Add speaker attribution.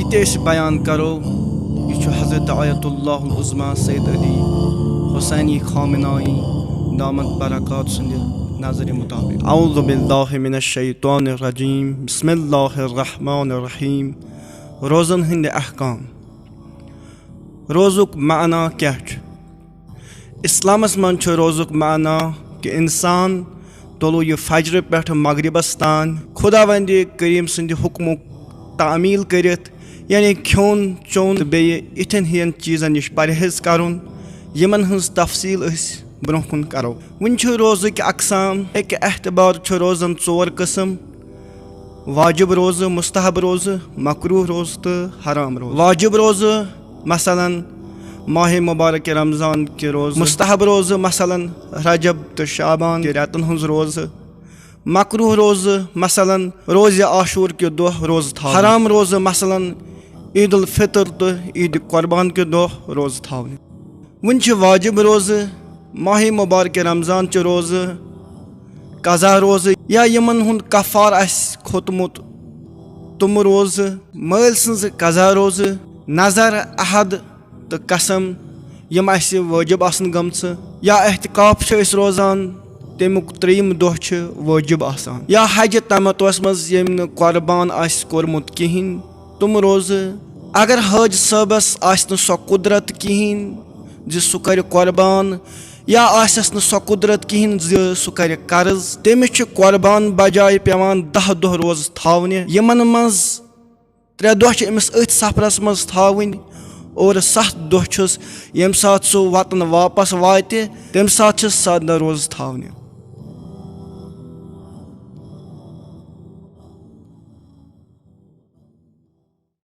Speaker 1: یہ تہ أسۍ بیان کرو یہ چھُ حضرت آیت اللہ العظمیٰ سید علی حسینی خامنائی دامت برکات سند نظر مطابق اعوذ باللہ من الشیطان الرجیم بسم اللہ الرحمن الرحیم روزن ہند احکام روزک معنی کیا اسلامس من چھُ روزک معنی کہ انسان طلوع فجر پہ مغربس تان خداوند کریم سند حکمک تعمیل کرت یعنی کھیون چون بیٚیہِ یِتھٮ۪ن ہِوٮ۪ن چیٖزن نِش پرہیز کرُن یِمن ہٕنٛز تفصیٖل أسۍ برونٛہہ کُن کرو وۄنۍ چھُ روزٕکۍ اقسام اَکہِ اعتبار چھُ روزن ژور قٕسم واجب روزٕ مستحب روزٕ مکروہ روزٕ تہٕ حرام روزٕ واجب روزٕ مثلاً ماہ مبارک رمضان کہِ روزٕ مستحب روزٕ مثلاً رجب تہٕ شعبان کہِ رٮ۪تن ہٕنٛز روزٕ مکروہ روزٕ مثلاً روزِ عاشور کہِ دۄہ روزٕ تھاوٕنۍ حرام روزٕ مثلاً عید الفطر تہٕ عید قربان کہِ دۄہ روزٕ تھاونہِ وۄنۍ چھِ واجب روزٕ ماہ مبارک رمضان چہِ روزٕ قضا روزٕ یا یِمن ہُنٛد کفار آسہِ کھوٚتمُت تِم روزٕ مٲلۍ سٕنٛزٕ قضا روزٕ نظر عہد تہٕ قسم یِم اَسہِ وٲجب آسن گٔمژٕ یا احتکاف چھِ أسۍ روزان تمیُک ترٛیٚیِم دۄہ چھُ وٲجب آسان یا حجہِ تمتوَس منٛز ییٚمۍ نہٕ قۄربان آسہِ کوٚرمُت کِہیٖنۍ تِم روزٕ اگر حٲج صٲبس آسہِ نہٕ سۄ قُدرت کِہیٖنۍ زِ سُہ کرِ قۄربان یا آسٮ۪س نہٕ سۄ قُدرت کِہیٖنۍ زِ سُہ کرِ قرض تٔمِس چھِ قۄربان بجاے پیٚوان 10 دۄہ روزٕ تھاونہِ یِمن منٛز 3 دۄہ چھِ أمِس أتھۍ سفرس منٛز تھاوٕنۍ اور 7 دۄہ چھُس ییٚمہِ ساتہٕ سُہ وطن واپس واتہِ تمہِ ساتہٕ چھِ 7 دۄہ روزٕ تھاونہِ